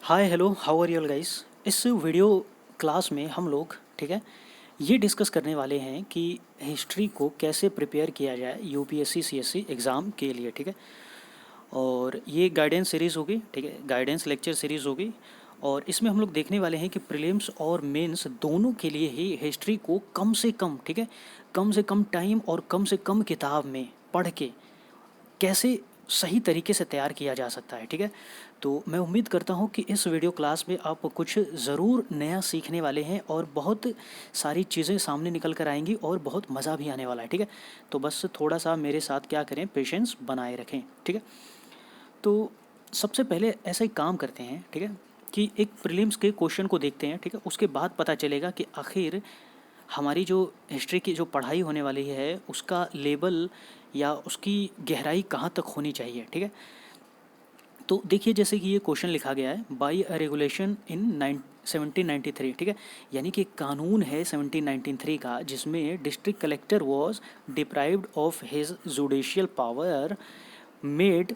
Hi hello how are you guys. इस video class में हम लोग ठीक है ये डिस्कस करने वाले हैं कि हिस्ट्री को कैसे प्रिपेयर किया जाए यूपीएससी सीएससी एग्ज़ाम के लिए। ठीक है, और ये गाइडेंस सीरीज़ होगी। ठीक है, गाइडेंस लेक्चर सीरीज़ होगी और इसमें हम लोग देखने वाले हैं कि प्रीलिम्स और मेंस दोनों के लिए ही हिस्ट्री को कम से कम ठीक है कम से कम टाइम और कम से कम किताब में पढ़ के कैसे सही तरीके से तैयार किया जा सकता है। ठीक है, तो मैं उम्मीद करता हूँ कि इस वीडियो क्लास में आप कुछ ज़रूर नया सीखने वाले हैं और बहुत सारी चीज़ें सामने निकल कर आएंगी और बहुत मज़ा भी आने वाला है। ठीक है, तो बस थोड़ा सा मेरे साथ क्या करें, पेशेंस बनाए रखें। ठीक है, तो सबसे पहले ऐसा ही काम करते हैं। ठीक है, कि एक प्रीलिम्स के क्वेश्चन को देखते हैं। ठीक है, उसके बाद पता चलेगा कि आखिर हमारी जो हिस्ट्री की जो पढ़ाई होने वाली है उसका लेवल या उसकी गहराई कहाँ तक होनी चाहिए। ठीक है, तो देखिए जैसे कि ये क्वेश्चन लिखा गया है, बाई अ रेगुलेशन इन 1793। ठीक है, यानी कि एक कानून है 1793 का जिसमें district collector was deprived of his judicial power, made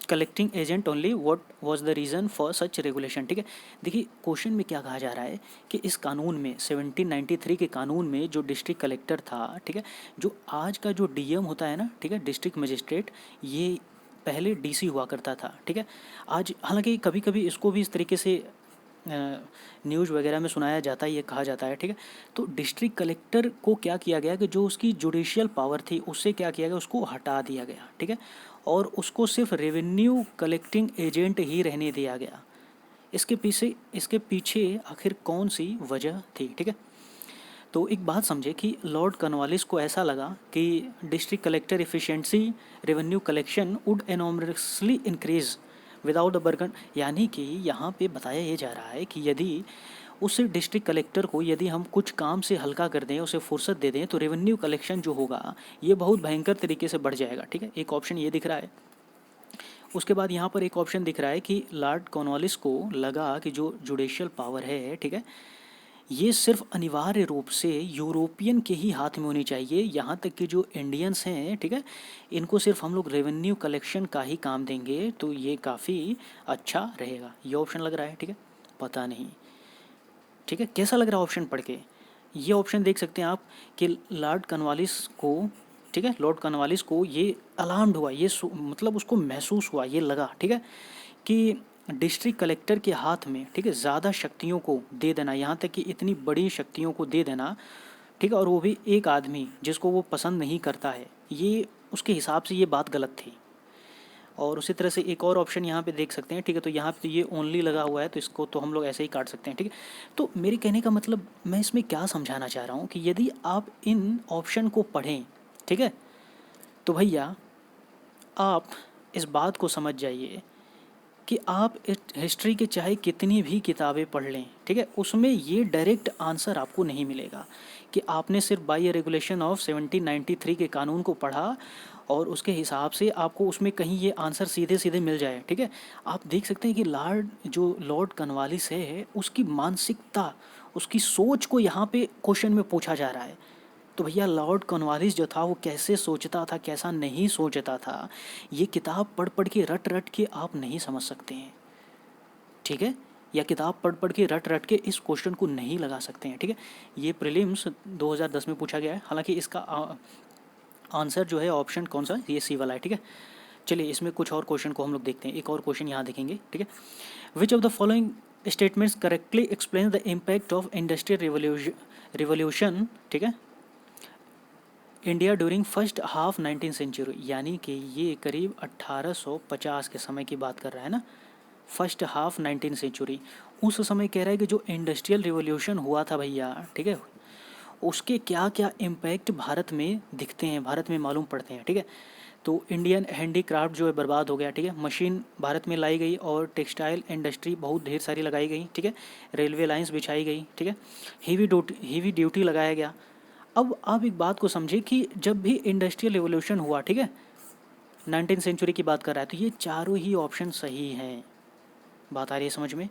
collecting agent only, what was the reason for such regulation. ठीक है, देखिए क्वेश्चन में क्या कहा जा रहा है कि इस कानून में 1793 के कानून में जो डिस्ट्रिक्ट कलेक्टर था, ठीक है, जो आज का जो डीएम होता है ना, ठीक है, डिस्ट्रिक्ट मजिस्ट्रेट, ये पहले डीसी हुआ करता था। ठीक है, आज हालांकि कभी कभी इसको भी इस तरीके से न्यूज़ वगैरह में सुनाया जाता है, ये कहा जाता है। ठीक है, तो डिस्ट्रिक्ट कलेक्टर को क्या किया गया कि जो उसकी जुडिशियल पावर थी उससे क्या किया गया, उसको हटा दिया गया। ठीक है, और उसको सिर्फ रेवेन्यू कलेक्टिंग एजेंट ही रहने दिया गया। इसके पीछे आखिर कौन सी वजह थी। ठीक है, तो एक बात समझे कि लॉर्ड कॉर्नवालिस को ऐसा लगा कि district collector efficiency revenue collection would enormously increase without a burden, यानी कि यहाँ पे बताया ये जा रहा है कि यदि उस डिस्ट्रिक्ट कलेक्टर को यदि हम कुछ काम से हल्का कर दें, उसे फुर्सत दे दें, तो रेवेन्यू कलेक्शन जो होगा ये बहुत भयंकर तरीके से बढ़ जाएगा। ठीक है, एक ऑप्शन ये दिख रहा है। उसके बाद यहाँ पर एक ऑप्शन दिख रहा है कि लॉर्ड कॉर्नवालिस को लगा कि जो जुडिशियल पावर है, ठीक है, ये सिर्फ अनिवार्य रूप से यूरोपियन के ही हाथ में होनी चाहिए। यहाँ तक कि जो इंडियंस हैं, ठीक है, इनको सिर्फ हम लोग रेवेन्यू कलेक्शन का ही काम देंगे तो ये काफ़ी अच्छा रहेगा। ये ऑप्शन लग रहा है। ठीक है, पता नहीं, ठीक है, कैसा लग रहा है ऑप्शन पढ़ के। ये ऑप्शन देख सकते हैं आप कि लॉर्ड कॉर्नवालिस को, ठीक है, लॉर्ड कॉर्नवालिस को ये अलार्म्ड हुआ, ये मतलब उसको महसूस हुआ, ये लगा, ठीक है, कि डिस्ट्रिक्ट कलेक्टर के हाथ में, ठीक है, ज़्यादा शक्तियों को दे देना, यहाँ तक कि इतनी बड़ी शक्तियों को दे देना, ठीक है, और वो भी एक आदमी जिसको वो पसंद नहीं करता है, ये उसके हिसाब से ये बात गलत थी। और उसी तरह से एक और ऑप्शन यहाँ पे देख सकते हैं। ठीक है, तो यहाँ पे तो ये ओनली लगा हुआ है तो इसको तो हम लोग ऐसे ही काट सकते हैं। ठीक है, तो मेरे कहने का मतलब मैं इसमें क्या समझाना चाह रहा हूँ कि यदि आप इन ऑप्शन को पढ़ें, ठीक है, तो भैया आप इस बात को समझ जाइए कि आप हिस्ट्री के चाहे कितनी भी किताबें पढ़ लें, ठीक है, उसमें ये डायरेक्ट आंसर आपको नहीं मिलेगा कि आपने सिर्फ बाई रेगुलेशन ऑफ 1793 के कानून को पढ़ा और उसके हिसाब से आपको उसमें कहीं ये आंसर सीधे सीधे मिल जाए। ठीक है, आप देख सकते हैं कि लॉर्ड कॉर्नवालिस है, उसकी मानसिकता, उसकी सोच को यहाँ पे क्वेश्चन में पूछा जा रहा है। तो भैया लॉर्ड कॉर्नवालिस जो था वो कैसे सोचता था, कैसा नहीं सोचता था, ये किताब पढ़ पढ़ के रट रट के आप नहीं समझ सकते हैं। ठीक है, या किताब पढ़ पढ़ के रट रट के इस क्वेश्चन को नहीं लगा सकते हैं। ठीक है, ये प्रीलिम्स 2010 में पूछा गया है, हालांकि इसका आंसर जो है ऑप्शन कौन सा, ये सी वाला है। ठीक है, चलिए इसमें कुछ और क्वेश्चन को हम लोग देखते हैं। एक और क्वेश्चन यहाँ देखेंगे। ठीक है, which of the following statements correctly explain the impact of industrial revolution, ठीक है, India during first half 19 century, यानी कि ये करीब 1850 के समय की बात कर रहा है ना, फर्स्ट हाफ 19 सेंचुरी। उस समय कह रहा है कि जो इंडस्ट्रियल रिवॉल्यूशन हुआ था भैया, ठीक है, उसके क्या क्या इम्पैक्ट भारत में दिखते हैं, भारत में मालूम पड़ते हैं। ठीक है, तो इंडियन हैंडीक्राफ्ट जो है बर्बाद हो गया। ठीक है, मशीन भारत में लाई गई और टेक्सटाइल इंडस्ट्री बहुत ढेर सारी लगाई गई। ठीक है, रेलवे लाइंस बिछाई गई। ठीक है, हीवी ड्यूटी लगाया गया। अब आप एक बात को समझिए कि जब भी इंडस्ट्रियल रिवोल्यूशन हुआ, ठीक है, 19 सेंचुरी की बात कर रहा है, तो ये चारों ही ऑप्शन सही हैं। बात आ रही है समझ में।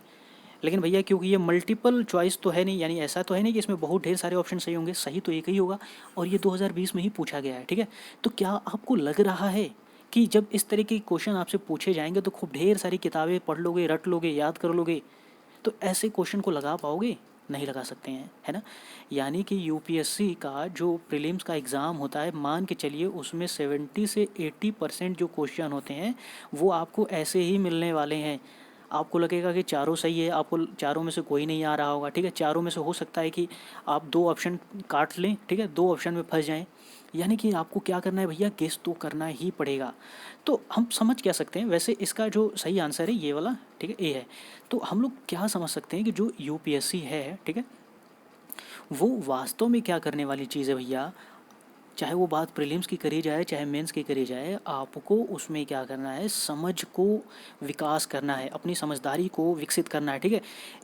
लेकिन भैया क्योंकि ये मल्टीपल चॉइस तो है नहीं, यानी ऐसा तो है नहीं कि इसमें बहुत ढेर सारे ऑप्शन सही होंगे, सही तो एक ही होगा और ये 2020 में ही पूछा गया है। ठीक है, तो क्या आपको लग रहा है कि जब इस तरह के क्वेश्चन आपसे पूछे जाएंगे तो खूब ढेर सारी किताबें पढ़ लोगे, रट लोगे, याद कर लोगे, तो ऐसे क्वेश्चन को लगा पाओगे? नहीं लगा सकते हैं, है ना। यानी कि यूपीएससी का जो प्रीलिम्स का एग्ज़ाम होता है, मान के चलिए उसमें 70 से 80% जो क्वेश्चन होते हैं वो आपको ऐसे ही मिलने वाले हैं। आपको लगेगा कि चारों सही है, आपको चारों में से कोई नहीं आ रहा होगा, ठीक है। चारों में से हो सकता है कि आप 2 ऑप्शन काट लें, ठीक है, 2 ऑप्शन में फंस जाएं। यानी कि आपको क्या करना है भैया, गेस तो करना ही पड़ेगा। तो हम समझ क्या सकते हैं, वैसे इसका जो सही आंसर है ये वाला, ठीक है, ए है। तो हम लोग क्या समझ सकते हैं कि जो यूपीएससी है, ठीक है, वो वास्तव में क्या करने वाली चीज़ है भैया। चाहे वो बात प्रीलिम्स की करी जाए, चाहे मेंस की करी जाए, आपको उसमें क्या करना है, समझ को विकास करना है, अपनी समझदारी को विकसित करना है, ठीक है।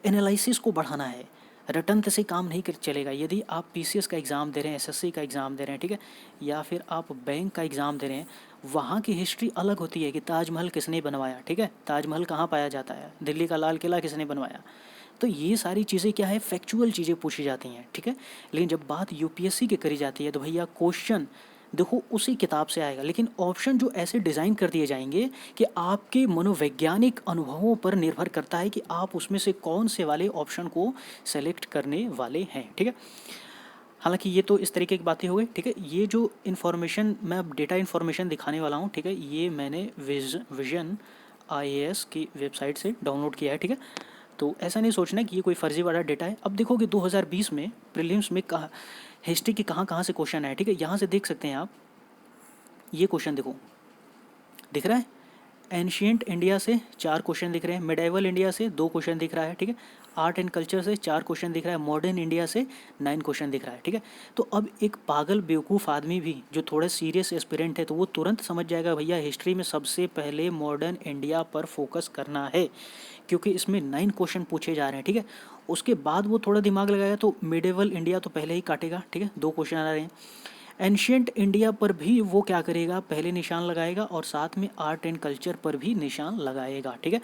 एनालिसिस को बढ़ाना है। रटंत से काम नहीं कर चलेगा। यदि आप पीसीएस का एग्ज़ाम दे रहे हैं, एसएससी का एग्ज़ाम दे रहे हैं, ठीक है, या फिर आप बैंक का एग्ज़ाम दे रहे हैं, वहाँ की हिस्ट्री अलग होती है कि ताजमहल किसने बनवाया, ठीक है, ताजमहल कहाँ पाया जाता है, दिल्ली का लाल किला किसने बनवाया। तो ये सारी चीज़ें क्या है, फैक्चुअल चीज़ें पूछी जाती हैं, ठीक है। लेकिन जब बात यूपीएससी की करी जाती है तो भैया क्वेश्चन देखो उसी किताब से आएगा, लेकिन ऑप्शन जो ऐसे डिज़ाइन कर दिए जाएंगे कि आपके मनोवैज्ञानिक अनुभवों पर निर्भर करता है कि आप उसमें से कौन से वाले ऑप्शन को सेलेक्ट करने वाले हैं, ठीक है। हालांकि ये तो इस तरीके की बातें हो गई, ठीक है। ये जो इन्फॉर्मेशन मैं अब डेटा इन्फॉर्मेशन दिखाने वाला हूँ, ठीक है, ये मैंने विजन आईएएस की वेबसाइट से डाउनलोड किया है, ठीक है। तो ऐसा नहीं सोचना कि ये कोई फर्जीवाड़ा डेटा है। अब देखो कि 2020 में प्रीलिम्स में कहाँ हिस्ट्री के कहाँ कहाँ से क्वेश्चन आए, ठीक है। यहाँ से देख सकते हैं आप, ये क्वेश्चन देखो, दिख रहा है। एंशियंट इंडिया से 4 क्वेश्चन दिख रहे हैं, मिडाइवल इंडिया से 2 क्वेश्चन दिख रहा है, ठीक है। आर्ट एंड कल्चर से 4 क्वेश्चन दिख रहा है, मॉडर्न इंडिया से 9 क्वेश्चन दिख रहा है, ठीक है। तो अब एक पागल बेवकूफ़ आदमी भी जो थोड़ा सीरियस एस्पिरेंट है तो वो तुरंत समझ जाएगा भैया हिस्ट्री में सबसे पहले मॉडर्न इंडिया पर फोकस करना है, क्योंकि इसमें 9 क्वेश्चन पूछे जा रहे हैं, ठीक है। उसके बाद वो थोड़ा दिमाग लगाएगा तो मिडेवल इंडिया तो पहले ही काटेगा, ठीक है, 2 क्वेश्चन आ रहे हैं। एंशियंट इंडिया पर भी वो क्या करेगा, पहले निशान लगाएगा और साथ में आर्ट एंड कल्चर पर भी निशान लगाएगा, ठीक है।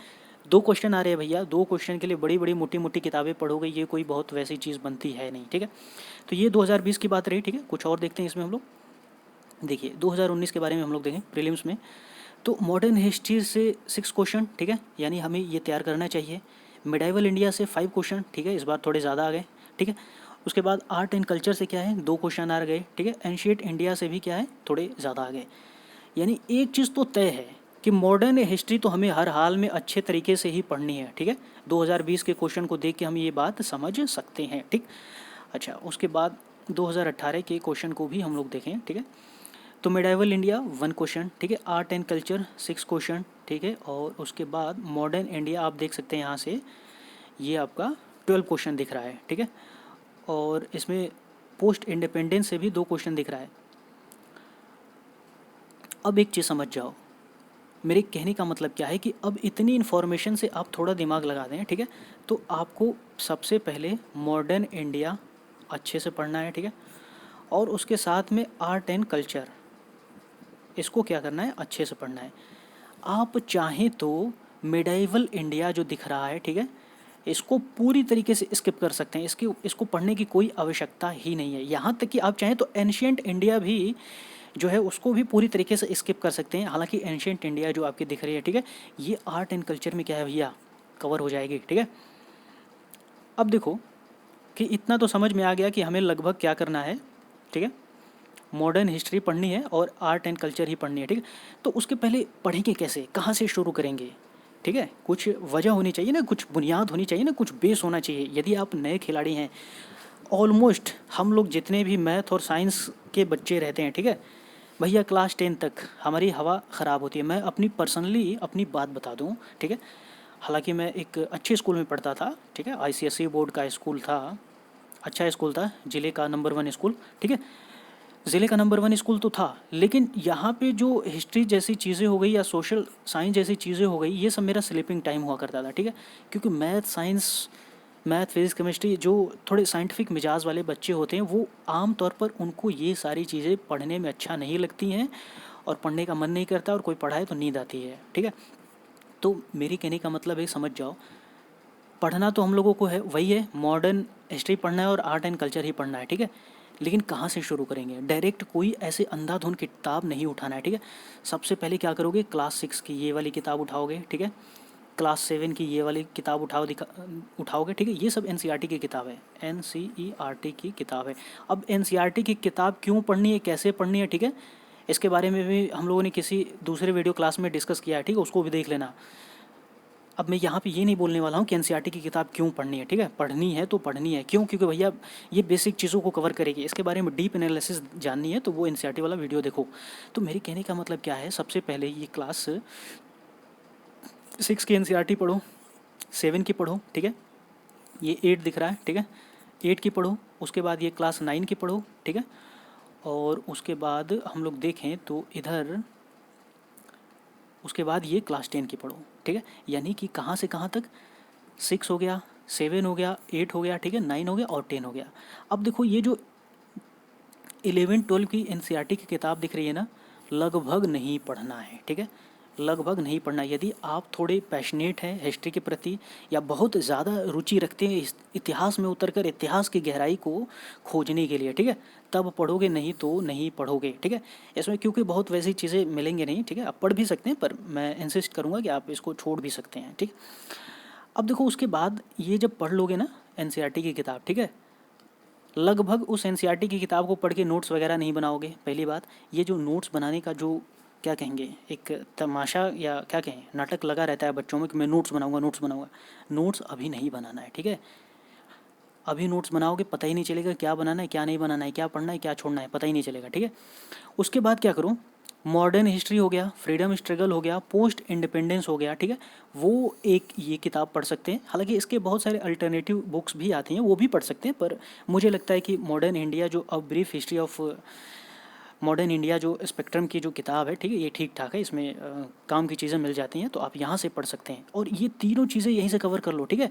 2 क्वेश्चन आ रहे हैं भैया, 2 क्वेश्चन के लिए बड़ी बड़ी मोटी मोटी किताबें पढ़ोगे, ये कोई बहुत वैसी चीज़ बनती है नहीं, ठीक है। तो ये 2020 की बात रही, ठीक है। कुछ और देखते हैं इसमें हम लोग। देखिए 2019 के बारे में हम लोग देखें प्रीलिम्स में, तो मॉडर्न हिस्ट्री से 6 क्वेश्चन, ठीक है, यानी हमें ये तैयार करना चाहिए। मिडाइवल इंडिया से 5 क्वेश्चन, ठीक है, इस बार थोड़े ज़्यादा आ गए, ठीक है। उसके बाद आर्ट एंड कल्चर से क्या है, 2 क्वेश्चन आ गए, ठीक है। एंशिएंट इंडिया से भी क्या है, थोड़े ज़्यादा आ गए। यानी एक चीज़ तो तय है कि मॉडर्न हिस्ट्री तो हमें हर हाल में अच्छे तरीके से ही पढ़नी है, ठीक है। 2020 के क्वेश्चन को देख के हम ये बात समझ सकते हैं, ठीक। अच्छा, उसके बाद 2018 के क्वेश्चन को भी हम लोग देखें, ठीक है। तो मिडाइवल इंडिया 1 क्वेश्चन, ठीक है। आर्ट एंड कल्चर 6 क्वेश्चन, ठीक है। और उसके बाद मॉडर्न इंडिया आप देख सकते हैं यहाँ से, ये आपका 12 क्वेश्चन दिख रहा है, ठीक है। और इसमें पोस्ट इंडिपेंडेंस से भी 2 क्वेश्चन दिख रहा है। अब एक चीज़ समझ जाओ, मेरे कहने का मतलब क्या है कि अब इतनी इन्फॉर्मेशन से आप थोड़ा दिमाग लगा दें, ठीक है। तो आपको सबसे पहले मॉडर्न इंडिया अच्छे से पढ़ना है, ठीक है। और उसके साथ में आर्ट एंड कल्चर, इसको क्या करना है, अच्छे से पढ़ना है। आप चाहें तो मिडाइवल इंडिया जो दिख रहा है, ठीक है, इसको पूरी तरीके से स्किप कर सकते हैं, इसको पढ़ने की कोई आवश्यकता ही नहीं है। यहाँ तक कि आप चाहें तो एंशियंट इंडिया भी जो है उसको भी पूरी तरीके से स्किप कर सकते हैं। हालांकि एंशियंट इंडिया जो आपकी दिख रही है, ठीक है, ये आर्ट एंड कल्चर में क्या है भैया, कवर हो जाएगी, ठीक है। अब देखो कि इतना तो समझ में आ गया कि हमें लगभग क्या करना है, ठीक है। मॉडर्न हिस्ट्री पढ़नी है और आर्ट एंड कल्चर ही पढ़नी है, ठीक है। तो उसके पहले पढ़ेंगे कैसे, कहाँ से शुरू करेंगे, ठीक है। कुछ वजह होनी चाहिए ना, कुछ बुनियाद होनी चाहिए ना, कुछ बेस होना चाहिए। यदि आप नए खिलाड़ी हैं, ऑलमोस्ट हम लोग जितने भी मैथ और साइंस के बच्चे रहते हैं, ठीक है भैया, क्लास 10 तक हमारी हवा ख़राब होती है। मैं अपनी पर्सनली अपनी बात बता दूं, ठीक है। हालांकि मैं एक अच्छे स्कूल में पढ़ता था, ठीक है, आईसीएसई बोर्ड का स्कूल था, अच्छा स्कूल था, ज़िले का नंबर 1 स्कूल, ठीक है। ज़िले का नंबर 1 स्कूल तो था, लेकिन यहाँ पे जो हिस्ट्री जैसी चीज़ें हो गई या सोशल साइंस जैसी चीज़ें हो गई, ये सब मेरा स्लीपिंग टाइम हुआ करता था, ठीक है। क्योंकि मैथ फिज़िक्स केमिस्ट्री जो थोड़े साइंटिफिक मिजाज वाले बच्चे होते हैं, वो आम तौर पर उनको ये सारी चीज़ें पढ़ने में अच्छा नहीं लगती हैं और पढ़ने का मन नहीं करता, और कोई पढ़ाए तो नींद आती है, ठीक है। तो मेरी कहने का मतलब है, समझ जाओ, पढ़ना तो हम लोगों को है वही है, मॉडर्न हिस्ट्री पढ़ना है और आर्ट एंड कल्चर ही पढ़ना है, ठीक है। लेकिन कहाँ से शुरू करेंगे? डायरेक्ट कोई ऐसे अंधाधुंध किताब नहीं उठाना है, ठीक है। सबसे पहले क्या करोगे, क्लास 6 की ये वाली किताब उठाओगे, ठीक है। क्लास 7 की ये वाली किताब उठाओगे, ठीक है। ये सब एनसीईआरटी की किताब है, एनसीईआरटी की किताब है। अब एनसीईआरटी की किताब क्यों पढ़नी है, कैसे पढ़नी है, ठीक है, इसके बारे में भी हम लोगों ने किसी दूसरे वीडियो क्लास में डिस्कस किया है, ठीक है, उसको भी देख लेना। अब मैं यहाँ पे ये नहीं बोलने वाला हूँ कि एनसीईआरटी की किताब क्यों पढ़नी है, ठीक है। पढ़नी है तो पढ़नी है, क्यों? क्योंकि भैया ये बेसिक चीज़ों को कवर करेगी। इसके बारे में डीप एनालिसिस जाननी है तो वो एनसीईआरटी वाला वीडियो देखो। तो मेरे कहने का मतलब क्या है, सबसे पहले ये क्लास 6 की एनसीईआरटी पढ़ो, 7 की पढ़ो, ठीक है। ये 8 दिख रहा है, ठीक है, 8 की पढ़ो। उसके बाद ये क्लास 9 की पढ़ो, ठीक है। और उसके बाद हम लोग देखें तो इधर उसके बाद ये क्लास 10 की पढ़ो, ठीक है। यानी कि कहाँ से कहाँ तक, 6 हो गया, 7 हो गया, 8 हो गया, ठीक है, 9 हो गया और 10 हो गया। अब देखो ये जो 11-12 की एनसीईआरटी की किताब दिख रही है ना, लगभग नहीं पढ़ना है, ठीक है, लगभग नहीं पढ़ना। यदि आप थोड़े पैशनेट हैं हिस्ट्री के प्रति या बहुत ज़्यादा रुचि रखते हैं इतिहास में उतरकर इतिहास की गहराई को खोजने के लिए, ठीक है, तब पढ़ोगे, नहीं तो नहीं पढ़ोगे, ठीक है। इसमें क्योंकि बहुत वैसी चीज़ें मिलेंगे नहीं, ठीक है, आप पढ़ भी सकते हैं पर मैं इंसिस्ट करूँगा कि आप इसको छोड़ भी सकते हैं, ठीक। अब देखो उसके बाद ये जब पढ़ लोगे ना एनसीईआरटी की किताब, ठीक है, लगभग उस एनसीईआरटी की किताब को पढ़ के नोट्स वगैरह नहीं बनाओगे। पहली बात, ये जो नोट्स बनाने का जो क्या कहेंगे, एक तमाशा या क्या कहें, नाटक लगा रहता है बच्चों में कि मैं नोट्स बनाऊंगा, नोट्स बनाऊंगा। नोट्स अभी नहीं बनाना है, ठीक है। अभी नोट्स बनाओगे पता ही नहीं चलेगा क्या बनाना है, क्या नहीं बनाना है, क्या पढ़ना है, क्या छोड़ना है, पता ही नहीं चलेगा, ठीक है। उसके बाद क्या करो, मॉडर्न हिस्ट्री हो गया, फ्रीडम स्ट्रगल हो गया, पोस्ट इंडिपेंडेंस हो गया, ठीक है, वो एक ये किताब पढ़ सकते हैं। हालांकि इसके बहुत सारे अल्टरनेटिव बुक्स भी आती हैं, वो भी पढ़ सकते हैं, पर मुझे लगता है कि मॉडर्न इंडिया जो a brief history of modern India जो स्पेक्ट्रम की जो किताब है, ठीक है, ये ठीक ठाक है, इसमें काम की चीज़ें मिल जाती हैं, तो आप यहाँ से पढ़ सकते हैं। और ये तीनों चीज़ें यहीं से कवर कर लो, ठीक है।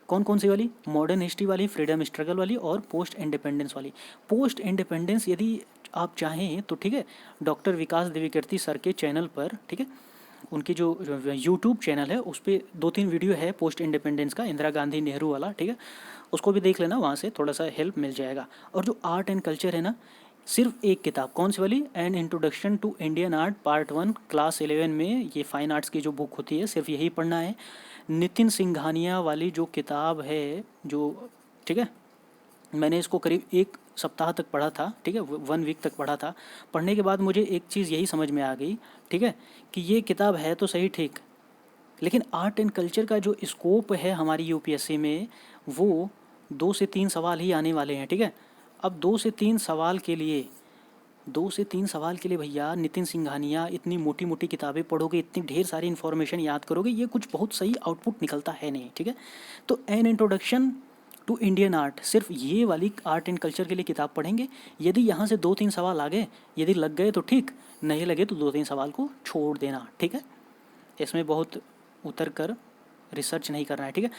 कौन कौन सी वाली, मॉडर्न हिस्ट्री वाली, फ्रीडम स्ट्रगल वाली और पोस्ट इंडिपेंडेंस वाली। पोस्ट इंडिपेंडेंस यदि आप चाहें तो ठीक है, डॉक्टर विकास देवीकीर्ति सर के चैनल पर, ठीक है, उनकी जो यूट्यूब चैनल है उस पर 2-3 वीडियो है पोस्ट इंडिपेंडेंस का, इंदिरा गांधी नेहरू वाला, ठीक है, उसको भी देख लेना, वहाँ से थोड़ा सा हेल्प मिल जाएगा। और जो आर्ट एंड कल्चर है ना, सिर्फ एक किताब, कौन सी वाली, an introduction to Indian art part 1, class 11 में ये फाइन आर्ट्स की जो बुक होती है सिर्फ यही पढ़ना है। नितिन सिंघानिया वाली जो किताब है जो, ठीक है, मैंने इसको करीब 1 सप्ताह तक पढ़ा था, ठीक है, 1 वीक तक पढ़ा था। पढ़ने के बाद मुझे एक चीज़ यही समझ में आ गई, ठीक है, कि ये किताब है तो सही, ठीक, लेकिन आर्ट एंड कल्चर का जो स्कोप है हमारी यूपीएससी में, वो 2 से 3 सवाल ही आने वाले हैं, ठीक है। अब 2 से 3 सवाल के लिए भैया नितिन सिंघानिया इतनी मोटी मोटी किताबें पढ़ोगे, इतनी ढेर सारी इन्फॉर्मेशन याद करोगे, ये कुछ बहुत सही आउटपुट निकलता है नहीं, ठीक है। तो an introduction to Indian art, सिर्फ ये वाली आर्ट एंड कल्चर के लिए किताब पढ़ेंगे। यदि यहाँ से 2-3 सवाल आ गए, यदि लग गए तो ठीक, नहीं लगे तो 2-3 सवाल को छोड़ देना, ठीक है। इसमें बहुत उतर कर रिसर्च नहीं करना है, ठीक है।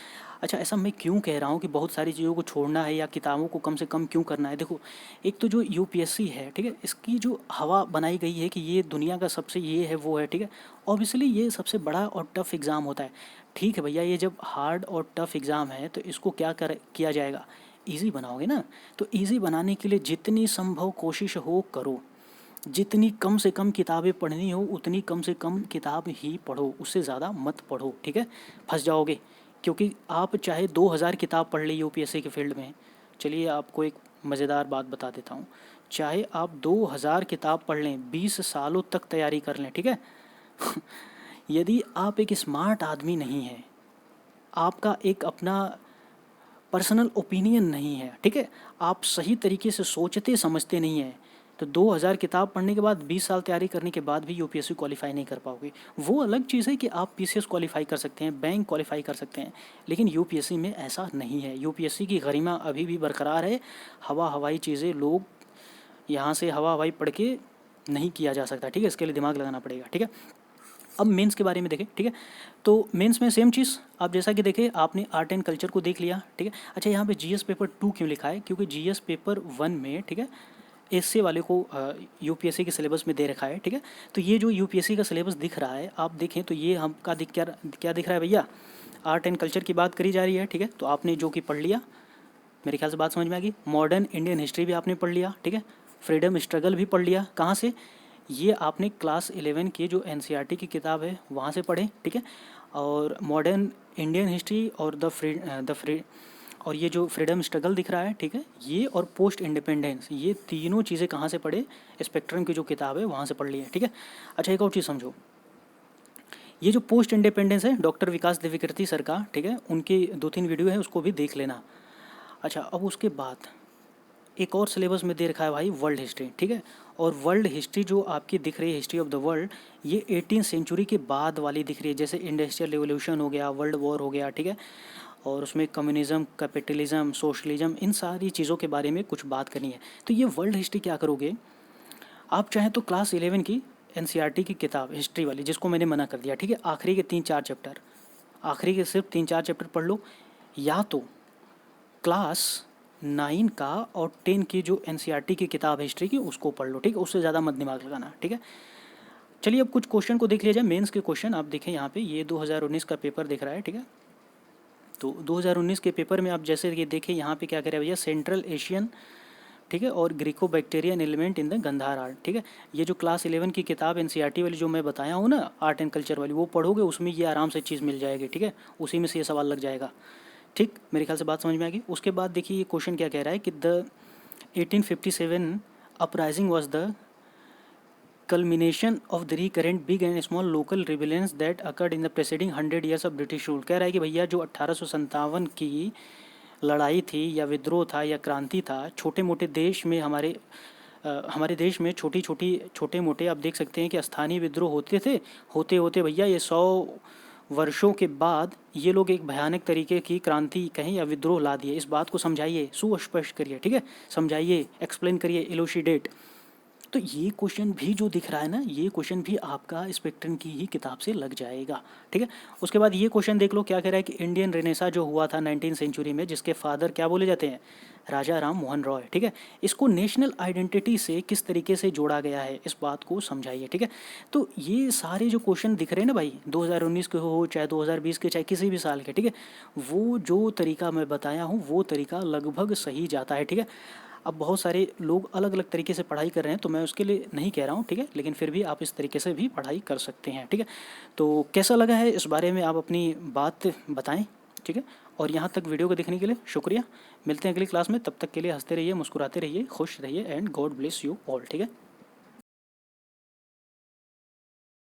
अच्छा, ऐसा मैं क्यों कह रहा हूँ कि बहुत सारी चीज़ों को छोड़ना है या किताबों को कम से कम क्यों करना है? देखो, एक तो जो यूपीएससी है, ठीक है, इसकी जो हवा बनाई गई है कि ये दुनिया का सबसे ये है वो है, ठीक है, ऑब्वियसली ये सबसे बड़ा और टफ एग्ज़ाम होता है। ठीक है भैया, ये जब हार्ड और टफ एग्ज़ाम है तो इसको किया जाएगा, ईज़ी बनाओगे ना। तो ईज़ी बनाने के लिए जितनी संभव कोशिश हो करो, जितनी कम से कम किताबें पढ़नी हो उतनी कम से कम किताब ही पढ़ो, उससे ज़्यादा मत पढ़ो, ठीक है, फंस जाओगे। क्योंकि आप चाहे 2000 किताब पढ़ लें यूपीएससी के फील्ड में, चलिए आपको एक मज़ेदार बात बता देता हूँ, चाहे आप 2000 किताब पढ़ लें, 20 सालों तक तैयारी कर लें, ठीक है, यदि आप एक स्मार्ट आदमी नहीं हैं, आपका एक अपना पर्सनल ओपिनियन नहीं है, ठीक है, आप सही तरीके से सोचते समझते नहीं हैं, तो 2000 किताब पढ़ने के बाद 20 साल तैयारी करने के बाद भी यूपीएससी क्वालिफाई नहीं कर पाओगे। वो अलग चीज़ है कि आप पीसीएस क्वालिफाई कर सकते हैं, बैंक क्वालिफाई कर सकते हैं, लेकिन यूपीएससी में ऐसा नहीं है। यूपीएससी की गरिमा अभी भी बरकरार है। हवाई चीज़ें लोग यहाँ से हवाई पढ़ के नहीं किया जा सकता, ठीक है, इसके लिए दिमाग लगाना पड़ेगा, ठीक है। अब मेंस के बारे में देखें, ठीक है, तो मेंस में सेम चीज़, आप जैसा कि देखें आपने आर्ट एंड कल्चर को देख लिया, ठीक है। अच्छा, यहाँ पे जीएस पेपर 2 क्यों लिखा है? क्योंकि जीएस पेपर 1 में, ठीक है, एसए वाले को यूपीएससी के सिलेबस में दे रखा है, ठीक है। तो ये जो यूपीएससी का सिलेबस दिख रहा है, आप देखें तो ये हमका क्या दिख रहा है भैया, आर्ट एंड कल्चर की बात करी जा रही है, ठीक है। तो आपने जो कि पढ़ लिया, मेरे ख्याल से बात समझ में आ गई। मॉडर्न इंडियन हिस्ट्री भी आपने पढ़ लिया, ठीक है। फ्रीडम स्ट्रगल भी पढ़ लिया, कहाँ से, ये आपने क्लास 11 की जो एनसीईआरटी की किताब है वहाँ से पढ़े, ठीक है। और मॉडर्न इंडियन हिस्ट्री और द फ्री और ये जो फ्रीडम स्ट्रगल दिख रहा है, ठीक है, ये और पोस्ट इंडिपेंडेंस, ये तीनों चीज़ें कहाँ से पढ़े, स्पेक्ट्रम की जो किताब है वहाँ से पढ़ ली है, ठीक है। अच्छा, एक और चीज़ समझो, ये जो पोस्ट इंडिपेंडेंस है डॉक्टर विकास देविकृति सर का, ठीक है, उनकी 2-3 वीडियो है, उसको भी देख लेना। अच्छा, अब उसके बाद एक और सिलेबस में दे रखा है भाई, वर्ल्ड हिस्ट्री, ठीक है। और वर्ल्ड हिस्ट्री जो आपकी दिख रही है, हिस्ट्री ऑफ द वर्ल्ड, ये 18th सेंचुरी के बाद वाली दिख रही है, जैसे इंडस्ट्रियल रिवोल्यूशन हो गया, वर्ल्ड वॉर हो गया, ठीक है। और उसमें कम्युनिज्म, कैपिटलिज्म, सोशलिज्म, इन सारी चीज़ों के बारे में कुछ बात करनी है। तो ये वर्ल्ड हिस्ट्री क्या करोगे आप, चाहे तो क्लास 11 की एनसीईआरटी की किताब हिस्ट्री वाली, जिसको मैंने मना कर दिया, ठीक है, आखिरी के 3-4 चैप्टर, आखिरी के सिर्फ 3-4 चैप्टर पढ़ लो, या तो क्लास 9 का और 10 की जो एनसीईआरटी की किताब है हिस्ट्री की, उसको पढ़ लो, ठीक है। उससे ज़्यादा मत दिमाग लगाना, ठीक है। चलिए अब कुछ क्वेश्चन को देख लिया जाए, मेंस के क्वेश्चन आप देखें यहाँ पे, ये 2019 का पेपर दिख रहा है, ठीक है। तो 2019 के पेपर में आप जैसे ये देखें, यहाँ पे क्या कह रहा है भैया, सेंट्रल एशियन, ठीक है, और Greco Bactrian element in the Gandhara art, ठीक है। ये जो क्लास 11 की किताब एनसीईआरटी वाली जो मैं बताया हूँ ना, आर्ट एंड कल्चर वाली, वो पढ़ोगे, उसमें ये आराम से चीज़ मिल जाएगी, ठीक है, उसी में से ये सवाल लग जाएगा, ठीक। मेरे ख्याल से बात समझ में आ गई। उसके बाद देखिए ये क्वेश्चन क्या कह रहा है कि the 1857 uprising was the culmination of the recurrent big and small local rebellions that occurred in the preceding 100 years of British rule। कह रहा है कि भैया जो 1857 की लड़ाई थी या विद्रोह था या क्रांति था, छोटे मोटे देश में हमारे देश में छोटे मोटे आप देख सकते हैं कि स्थानीय विद्रोह होते थे, होते होते भैया ये 100 वर्षों के बाद ये लोग एक भयानक तरीके की क्रांति कहें या विद्रोह ला दिए। इस बात को समझाइए, सुस्पष्ट करिए, ठीक है, समझाइए, एक्सप्लेन करिए, इलुसिडेट। तो ये क्वेश्चन भी जो दिख रहा है ना, ये क्वेश्चन भी आपका स्पेक्ट्रम की ही किताब से लग जाएगा, ठीक है। उसके बाद ये क्वेश्चन देख लो, क्या कह रहा है कि इंडियन रेनेसा जो हुआ था 19 सेंचुरी में, जिसके फादर क्या बोले जाते हैं, राजा राम मोहन रॉय, ठीक है, इसको नेशनल आइडेंटिटी से किस तरीके से जोड़ा गया है, इस बात को समझाइए, ठीक है। तो ये सारे जो क्वेश्चन दिख रहे हैं ना भाई, 2019 के हो चाहे 2020 के, चाहे किसी भी साल के, ठीक है, वो जो तरीका मैं बताया हूँ वो तरीका लगभग सही जाता है, ठीक है। अब बहुत सारे लोग अलग अलग तरीके से पढ़ाई कर रहे हैं, तो मैं उसके लिए नहीं कह रहा हूँ, ठीक है, लेकिन फिर भी आप इस तरीके से भी पढ़ाई कर सकते हैं, ठीक है। तो कैसा लगा है इस बारे में आप अपनी बात बताएं, ठीक है। और यहाँ तक वीडियो को देखने के लिए शुक्रिया। मिलते हैं अगली क्लास में, तब तक के लिए हंसते रहिए, मुस्कुराते रहिए, खुश रहिए, and God bless you all, ठीक है।